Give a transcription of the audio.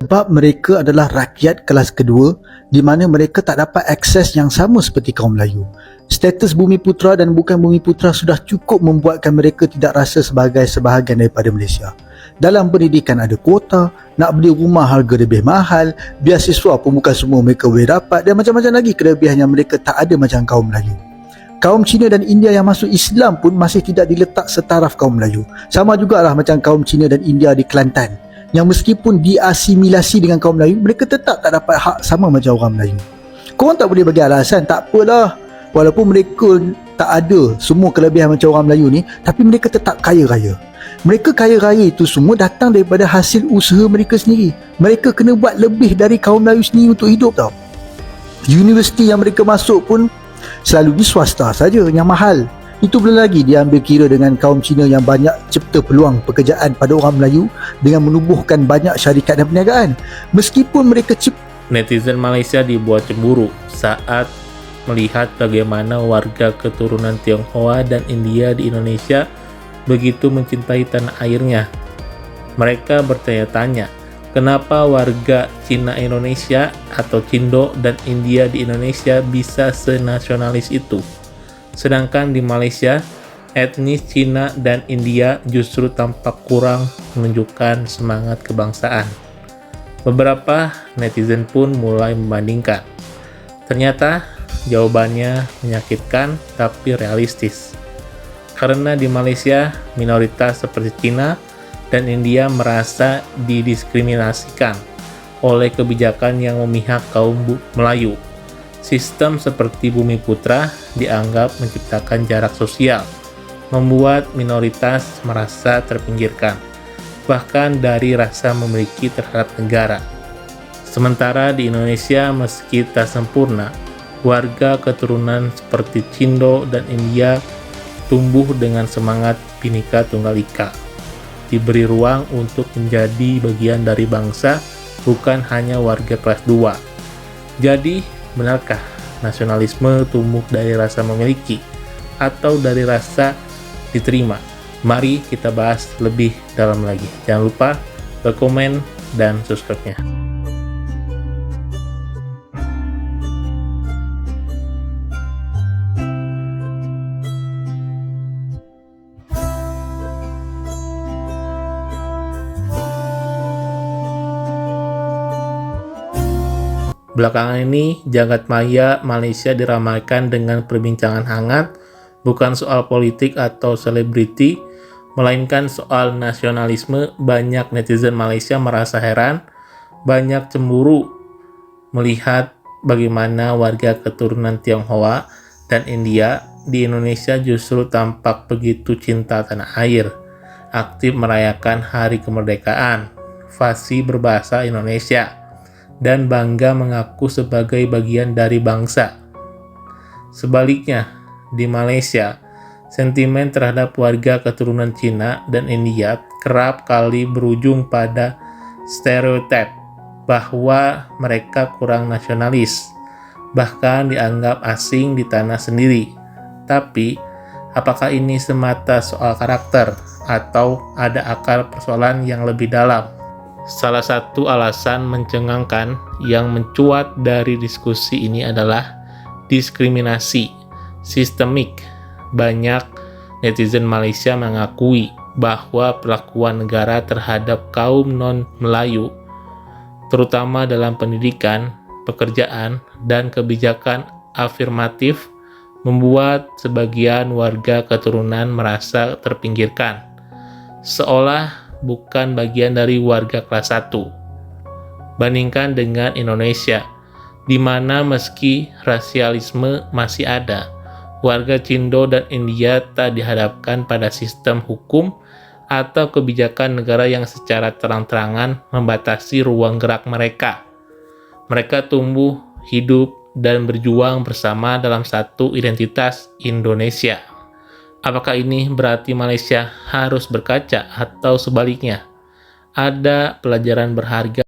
Sebab mereka adalah rakyat kelas kedua di mana mereka tak dapat akses yang sama seperti kaum Melayu. Status Bumi Putera dan bukan Bumi Putera sudah cukup membuatkan mereka tidak rasa sebagai sebahagian daripada Malaysia. Dalam pendidikan ada kuota, nak beli rumah harga lebih mahal, beasiswa pun bukan semua mereka boleh dapat dan macam-macam lagi kelebihan yang mereka tak ada macam kaum Melayu. Kaum Cina dan India yang masuk Islam pun masih tidak diletak setaraf kaum Melayu. Sama jugalah macam kaum Cina dan India di Kelantan, yang meskipun diasimilasi dengan kaum Melayu, mereka tetap tak dapat hak sama macam orang Melayu. Korang tak boleh bagi alasan, tak apalah, walaupun mereka tak ada semua kelebihan macam orang Melayu ni, tapi mereka tetap kaya raya. Mereka kaya raya itu semua datang daripada hasil usaha mereka sendiri. Mereka kena buat lebih dari kaum Melayu sendiri untuk hidup tau. Universiti yang mereka masuk pun selalunya swasta saja yang mahal. Itu belum lagi diambil kira dengan kaum Cina yang banyak cipta peluang pekerjaan pada orang Melayu dengan menubuhkan banyak syarikat dan perniagaan. Meskipun mereka Netizen Malaysia dibuat cemburu saat melihat bagaimana warga keturunan Tionghoa dan India di Indonesia begitu mencintai tanah airnya. Mereka bertanya-tanya, kenapa warga Cina Indonesia atau Cindo dan India di Indonesia bisa senasionalis itu? Sedangkan di Malaysia, etnis Cina dan India justru tampak kurang menunjukkan semangat kebangsaan. Beberapa netizen pun mulai membandingkan. Ternyata jawabannya menyakitkan tapi realistis. Karena di Malaysia, minoritas seperti Cina dan India merasa didiskriminasikan oleh kebijakan yang memihak kaum Melayu. Sistem seperti Bumi Putera dianggap menciptakan jarak sosial, membuat minoritas merasa terpinggirkan, bahkan dari rasa memiliki terhadap negara. Sementara di Indonesia, meski tak sempurna, warga keturunan seperti Cindo dan India tumbuh dengan semangat Bhinneka Tunggal Ika, diberi ruang untuk menjadi bagian dari bangsa, bukan hanya warga kelas 2. Jadi, benarkah nasionalisme tumbuh dari rasa memiliki atau dari rasa diterima? Mari kita bahas lebih dalam lagi. Jangan lupa berkomen dan subscribe-nya. Belakangan ini, jagat maya Malaysia diramaikan dengan perbincangan hangat, bukan soal politik atau selebriti, melainkan soal nasionalisme. Banyak netizen Malaysia merasa heran, banyak cemburu melihat bagaimana warga keturunan Tionghoa dan India di Indonesia justru tampak begitu cinta tanah air, aktif merayakan hari kemerdekaan, fasih berbahasa Indonesia, dan bangga mengaku sebagai bagian dari bangsa. Sebaliknya, di Malaysia, sentimen terhadap warga keturunan Cina dan India kerap kali berujung pada stereotip bahwa mereka kurang nasionalis, bahkan dianggap asing di tanah sendiri. Tapi, apakah ini semata soal karakter atau ada akar persoalan yang lebih dalam? Salah satu alasan mencengangkan yang mencuat dari diskusi ini adalah diskriminasi sistemik. Banyak netizen Malaysia mengakui bahwa perlakuan negara terhadap kaum non-Melayu, terutama dalam pendidikan, pekerjaan, dan kebijakan afirmatif, membuat sebagian warga keturunan merasa terpinggirkan, seolah bukan bagian dari warga kelas 1. Bandingkan dengan Indonesia, di mana meski rasialisme masih ada, warga Cindo dan India tak dihadapkan pada sistem hukum atau kebijakan negara yang secara terang-terangan membatasi ruang gerak mereka. Mereka tumbuh, hidup, dan berjuang bersama dalam satu identitas Indonesia. Apakah ini berarti Malaysia harus berkaca atau sebaliknya? Ada pelajaran berharga